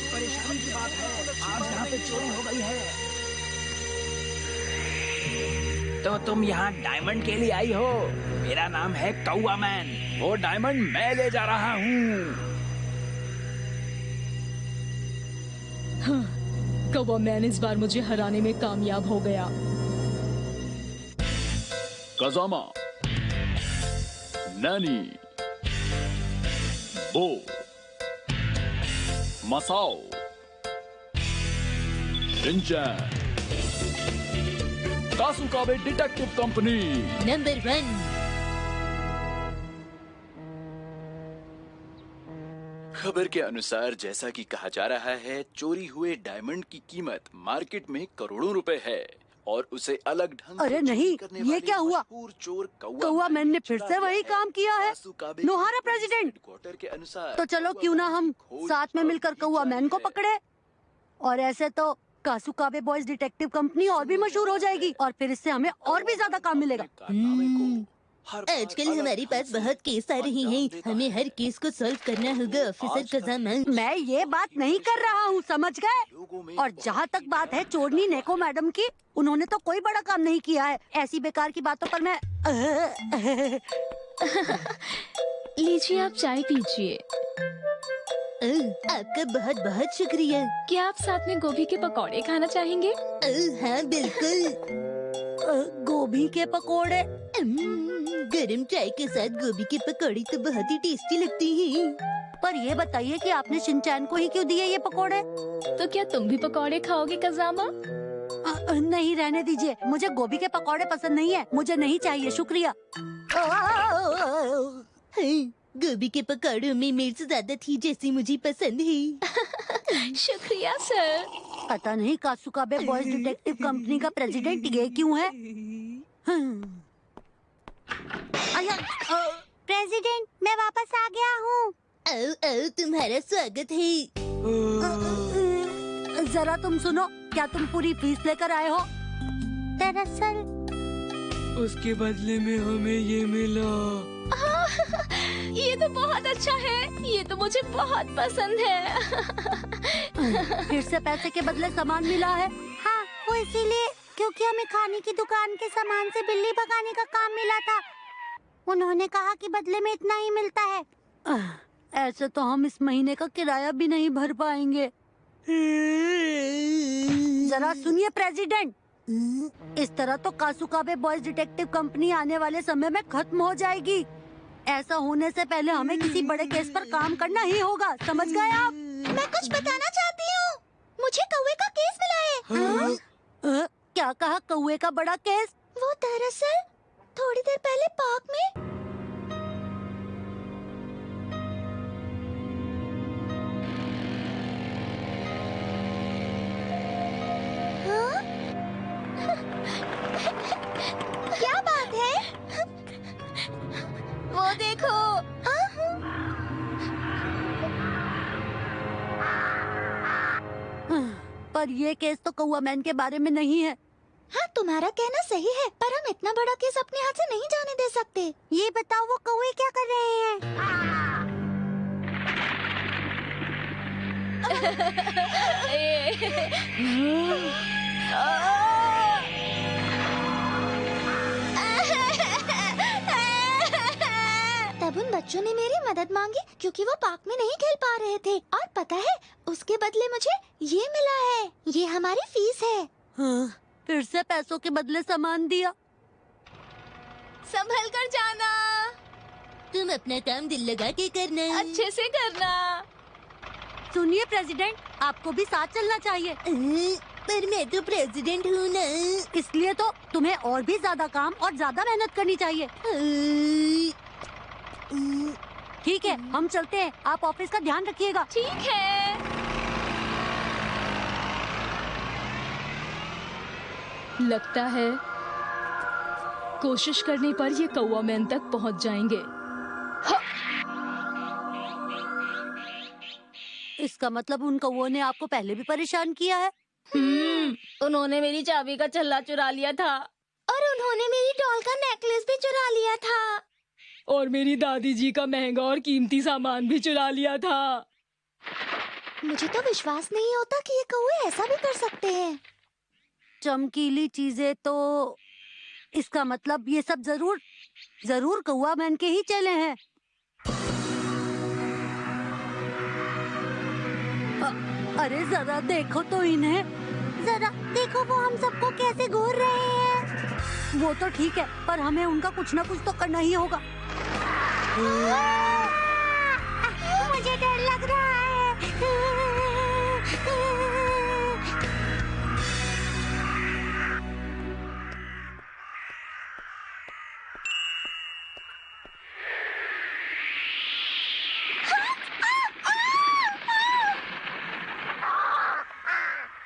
बहुत परेशानी की बात है। आज यहाँ पे चोरी हो गई है। तो तुम यहाँ डायमंड के लिए आई हो? मेरा नाम है कौवा मैन। वो डायमंड मैं ले जा रहा हूँ। हाँ, कौवा मैन इस बार मुझे हराने में कामयाब हो गया। कज़ामा, नैनी, बो, Masao, Shinchan, Kasukabe detective company number 1। खबर के अनुसार जैसा कि कहा जा रहा है, चोरी हुए डायमंड की कीमत मार्केट में करोड़ों रुपए है और उसे अलग ढंग से अरे नहीं, ये क्या हुआ? मशहूर चोर कौवा मैन ने फिर से वही काम किया है। नोहारा प्रेसिडेंट, क्वार्टर के अनुसार तो चलो क्यों ना हम साथ में मिलकर कौवा मैन को पकड़े। और ऐसे तो कासुकाबे बॉयज डिटेक्टिव कंपनी और भी मशहूर हो जाएगी और फिर इससे हमें और भी ज्यादा काम मिलेगा। आजकल हमारे पास बहुत केस आ रहे हैं, हमें हर केस को सॉल्व करना होगा ऑफिसर कज़ामा। मैं ये बात नहीं कर रहा हूँ, समझ गए? और जहाँ तक बात है चोरनी नेको मैडम की, उन्होंने तो कोई बड़ा काम नहीं किया है। ऐसी बेकार की बातों पर मैं लीजिए, आप चाय पीजिए। आपका बहुत बहुत शुक्रिया। क्या आप साथ में गोभी के पकौड़े खाना चाहेंगे? हाँ बिल्कुल। गोभी के पकोड़े? गरम चाय के साथ गोभी के पकौड़े तो बहुत ही टेस्टी लगती हैं। पर ये बताइए कि आपने शिनचैन को ही क्यों दिए ये पकोड़े? तो क्या तुम भी पकौड़े खाओगे कज़ामा? नहीं, रहने दीजिए। मुझे गोभी के पकौड़े पसंद नहीं है। मुझे नहीं चाहिए, शुक्रिया। गोभी के पकौड़ों में मिर्च ज्यादा थी जैसी मुझे पसंद है। शुक्रिया सर। पता नहीं कासुकाबे बॉयज डिटेक्टिव कंपनी का प्रेसिडेंट ये क्यों है? प्रेसिडेंट, मैं वापस आ गया हूँ। आओ तुम्हारा स्वागत है। जरा तुम सुनो, क्या तुम पूरी फीस लेकर आए हो? दरअसल उसके बदले में हमें ये मिला। ये तो बहुत अच्छा है। ये तो मुझे बहुत पसंद है। फिर से पैसे के बदले सामान मिला है? हाँ, वो इसीलिए क्योंकि हमें खाने की दुकान के सामान से बिल्ली भगाने का काम मिला था। उन्होंने कहा कि बदले में इतना ही मिलता है। ऐसे तो हम इस महीने का किराया भी नहीं भर पाएंगे। जरा सुनिए प्रेसिडेंट, इस तरह तो कासुकाबे बॉयज डिटेक्टिव कंपनी आने वाले समय में खत्म हो जाएगी। ऐसा होने से पहले हमें किसी बड़े केस पर काम करना ही होगा, समझ गए आप? मैं कुछ बताना चाहती हूँ। मुझे कौवे का केस मिला है। क्या कहा? कौवे का बड़ा केस? वो दरअसल थोड़ी देर पहले पार्क में क्या बात है? वो देखो। पर ये केस तो कौवा मैन के बारे में नहीं है। हाँ, तुम्हारा कहना सही है, पर हम इतना बड़ा केस अपने हाथ से नहीं जाने दे सकते। ये बताओ, वो कौवे क्या कर रहे हैं? तब उन बच्चों ने मेरी मदद मांगी क्योंकि वो पार्क में नहीं खेल पा रहे थे। और पता है, उसके बदले मुझे ये मिला है। ये हमारी फीस है। हाँ, फिर से पैसों के बदले सामान दिया। संभल कर जाना। तुम अपना काम दिल लगा के करना। अच्छे से करना। सुनिए प्रेसिडेंट, आपको भी साथ चलना चाहिए। पर मैं तो प्रेसिडेंट हूँ ना। इसलिए तो तुम्हें और भी ज्यादा काम और ज्यादा मेहनत करनी चाहिए। ठीक है, हम चलते हैं। आप ऑफिस का ध्यान रखिएगा। ठीक है। लगता है कोशिश करने पर ये कौवा मैन तक पहुंच जाएंगे। इसका मतलब उन कौवों ने आपको पहले भी परेशान किया है। उन्होंने मेरी चाबी का छल्ला चुरा लिया था। और उन्होंने मेरी डॉल का नेकलेस भी चुरा लिया था। और मेरी दादी जी का महंगा और कीमती सामान भी चुरा लिया था। मुझे तो विश्वास नहीं होता कि ये कौवे ऐसा भी कर सकते हैं। चमकीली चीजें तो इसका मतलब ये सब जरूर कौवा मैन के ही चेले हैं। अरे जरा देखो तो इन्हें, जरा देखो वो हम सबको कैसे घूर रहे हैं। वो तो ठीक है, पर हमें उनका कुछ ना कुछ तो करना ही होगा। मुझे डर लग रहा है।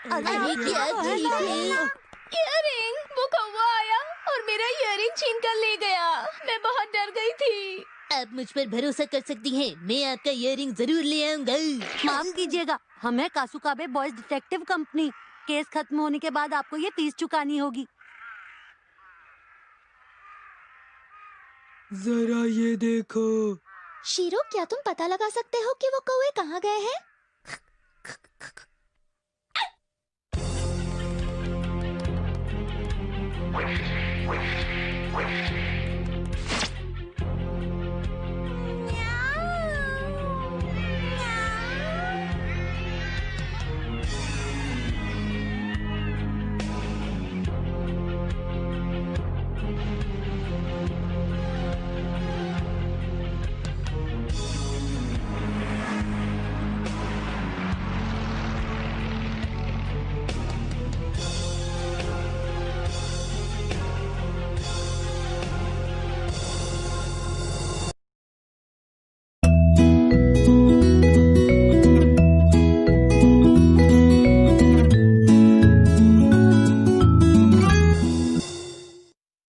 अरे क्या चीज है? इयररिंग, वो कौवा आया और मेरा इयररिंग छीन कर ले गया। मैं बहुत डर गई थी। आप मुझ पर भरोसा कर सकती हैं, मैं आपका इयररिंग जरूर ले आऊंगा। माफ कीजिएगा, हमें कासुकाबे बॉयज डिटेक्टिव कंपनी। केस खत्म होने के बाद आपको ये फीस चुकानी होगी। जरा ये देखो। शीरो, क्या तुम पता लगा सकते हो कि वो कौवे कहाँ गए हैं?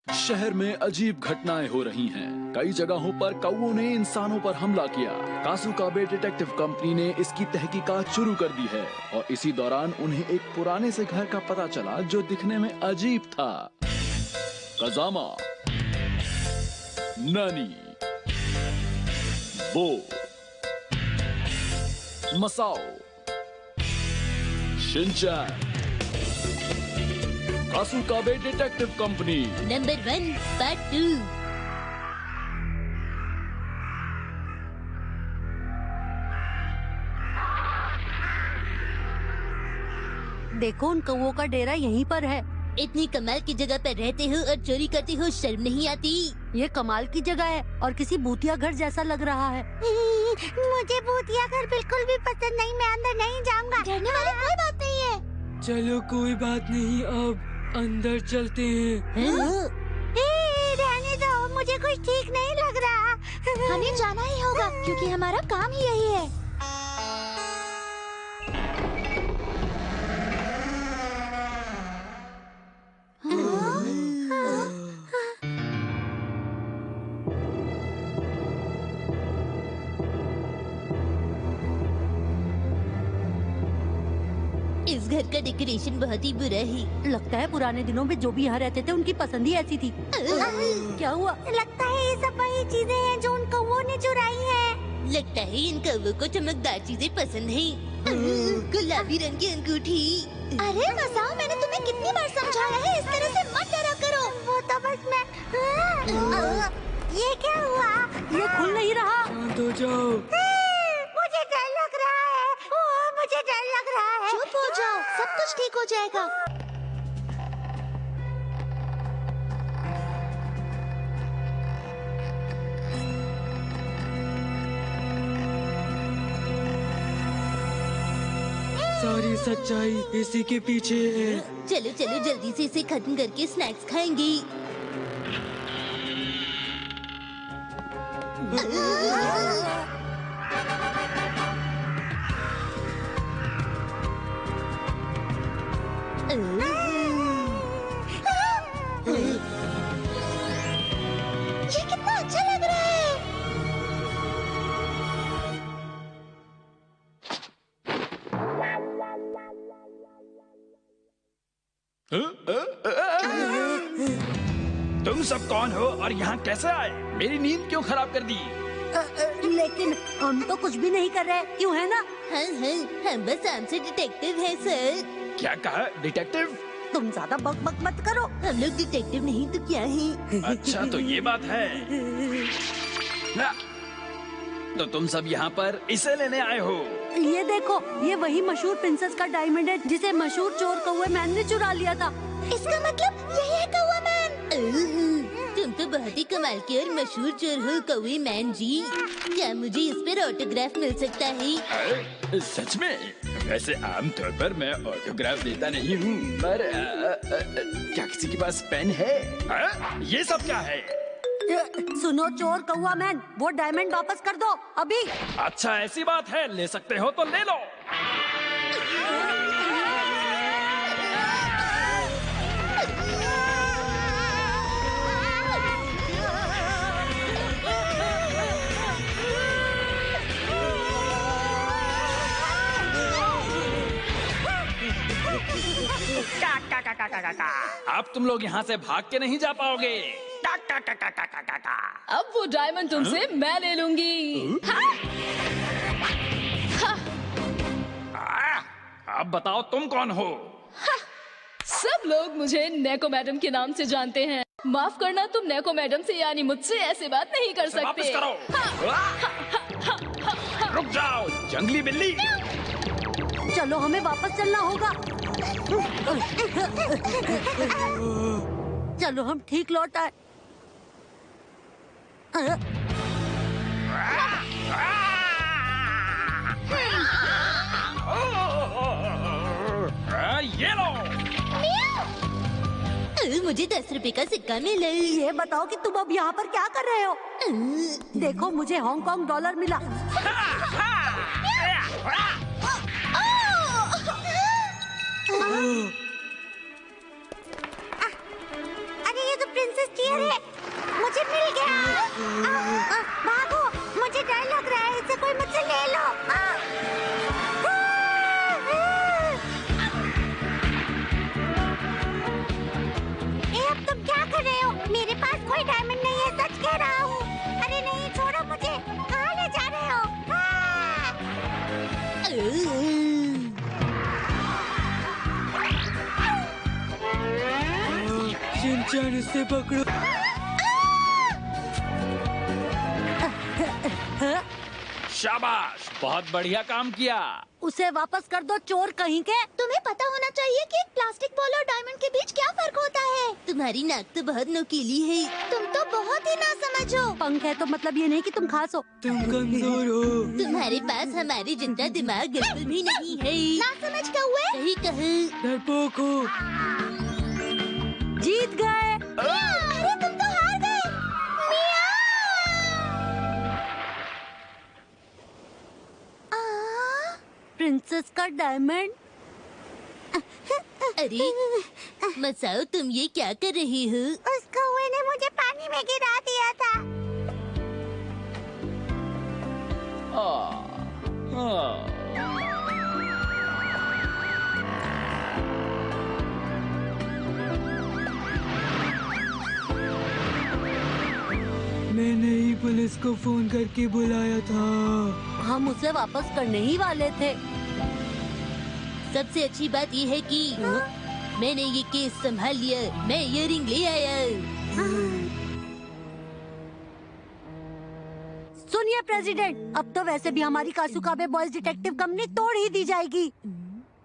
शहर में अजीब घटनाएं हो रही हैं। कई जगहों पर कौवों ने इंसानों पर हमला किया। कासुकाबे डिटेक्टिव कंपनी ने इसकी तहकीकात शुरू कर दी है और इसी दौरान उन्हें एक पुराने से घर का पता चला जो दिखने में अजीब था। Kazama, Nene, Bo, Masao, Shinchan. Kasukabe detective company number 1 part 2। देखो, उन कौवों का डेरा यहीं पर है। इतनी कमाल की जगह पर रहते हो और चोरी करते हो, शर्म नहीं आती? ये कमाल की जगह है और किसी भूतिया घर जैसा लग रहा है। मुझे भूतिया घर बिल्कुल भी पसंद नहीं, मैं अंदर नहीं जाऊंगा। डरने वाली कोई बात नहीं है। चलो कोई बात नहीं, अब अंदर चलते हैं। रहने दो, मुझे कुछ ठीक नहीं लग रहा। हमें जाना ही होगा क्योंकि हमारा काम ही यही है। इस घर का डेकोरेशन बहुत ही बुरा है। लगता है पुराने दिनों में जो भी यहाँ रहते थे उनकी पसंद ही ऐसी थी। क्या हुआ? लगता है ये सब वही चीजें हैं जो उन कौवों ने चुराई हैं। लगता है इन कौवों को चमकदार चीजें पसंद हैं। गुलाबी रंग की अंगूठी। अरे मसाओ, मैंने तुम्हें कितनी बार समझाया है, इस तरह से मत डरा करो। वो तो बस मैं ये क्या हुआ? ये खुल नहीं रहा। शांत हो जाओ। मुझे डर लग रहा है। मुझे डर लग रहा है। चुप हो जाओ, सब कुछ ठीक हो जाएगा। सारी सच्चाई इसी के पीछे है। चलो चलो जल्दी से इसे खत्म करके स्नैक्स खाएंगे। ये कितना अच्छा लग रहा है। तुम सब कौन हो और यहाँ कैसे आए? मेरी नींद क्यों खराब कर दी? लेकिन हम तो कुछ भी नहीं कर रहे, क्यों है ना? हाँ हाँ, हम बस आम से डिटेक्टिव है सर। क्या कहा डिटेक्टिव? तुम ज्यादा बक बक मत करो। हम लोग डिटेक्टिव नहीं तो क्या है? अच्छा तो ये बात है। ना, तो तुम सब यहाँ पर इसे लेने आए हो? ये देखो, ये वही मशहूर प्रिंसेस का डायमंड है जिसे मशहूर चोर कौवे मैन ने चुरा लिया था। इसका मतलब यही है कौवा मैन। तुम तो बहुत ही कमाल के और मशहूर चोर हो कौवे मैन जी। क्या मुझे इस पर ऑटोग्राफ मिल सकता है? सच में? वैसे आमतौर पर मैं ऑटोग्राफ देता नहीं हूँ, पर क्या किसी के पास पेन है? ये सब क्या है? सुनो चोर कौवा मैन, वो डायमंड वापस कर दो अभी। अच्छा ऐसी बात है, ले सकते हो तो ले लो। अब तुम लोग यहाँ से भाग के नहीं जा पाओगे। अब वो डायमंड तुमसे मैं ले लूंगी। हाँ? अब बताओ तुम कौन हो? सब लोग मुझे नेको मैडम के नाम से जानते हैं। माफ करना, तुम नेको मैडम से यानी मुझसे ऐसे बात नहीं कर सकते। वापस करो। रुक जाओ जंगली बिल्ली। चलो हमें वापस चलना होगा। चलो हम ठीक लौट आए। ये लो। मुझे 10 रुपए का सिक्का मिला। ये बताओ कि तुम अब यहाँ पर क्या कर रहे हो? देखो मुझे हांगकांग डॉलर मिला। अरे ये तो प्रिंसेस टीयर है, मुझे मिल गया। भागो, मुझे डर लग रहा है, इसे कोई मुझसे ले लो। अब तुम क्या कर रहे हो? मेरे पास कोई डायमंड नहीं है, सच कह रहा हूँ। अरे नहीं, छोड़ो मुझे। कहाँ ले जा रहे हो? शिनचैन इसे पकड़ो। शाबाश, बहुत बढ़िया काम किया। उसे वापस कर दो चोर कहीं के। तुम्हें पता होना चाहिए कि एक प्लास्टिक बॉल और डायमंड के बीच क्या फर्क होता है। तुम्हारी नाक तो बहुत नुकीली है। तुम तो बहुत ही नासमझ हो। पंख है तो मतलब ये नहीं कि तुम खास हो। तुम कमजोर हो। तुम्हारे पास हमारे जितना दिमाग बिल्कुल भी नहीं है। नासमझ कौवे। सही कहा। डरपोक हो। जीत गए। अरे तुम तो हार गए। प्रिंसेस का डायमंड। अरे मसाओ, तुम ये क्या कर रही हो? उस कौवे ने मुझे पानी में गिरा दिया था। मैंने ही पुलिस को फोन करके बुलाया था। हम उसे वापस करने ही वाले थे। सबसे अच्छी बात ये है कि मैंने ये केस संभाल लिया। मैं इयररिंग ले आया। सुनिए प्रेसिडेंट, अब तो वैसे भी हमारी कासुकाबे बॉयज डिटेक्टिव कंपनी तोड़ ही दी जाएगी।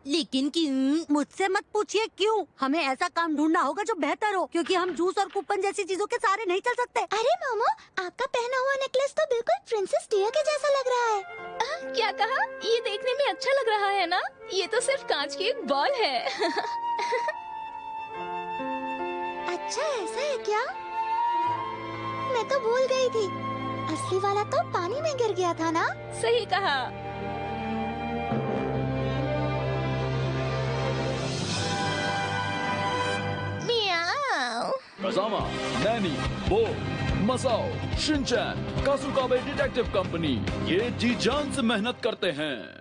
लेकिन क्यों? मुझसे मत पूछिए क्यों। हमें ऐसा काम ढूंढना होगा जो बेहतर हो, क्योंकि हम जूस और कूपन जैसी चीजों के सहारे नहीं चल सकते। अरे मोमो, आपका पहना हुआ नेकलेस तो बिल्कुल प्रिंसेस टिया के जैसा लग रहा है। क्या कहा? ये देखने में अच्छा लग रहा है ना? ये तो सिर्फ कांच की एक बॉल है। अच्छा ऐसा है क्या? मैं तो भूल गई थी। असली वाला तो पानी में गिर गया था ना? सही कहा। कज़ामा, नैनी, बो, Masao, Shinchan, Kasukabe detective company, ये जी जान से मेहनत करते हैं।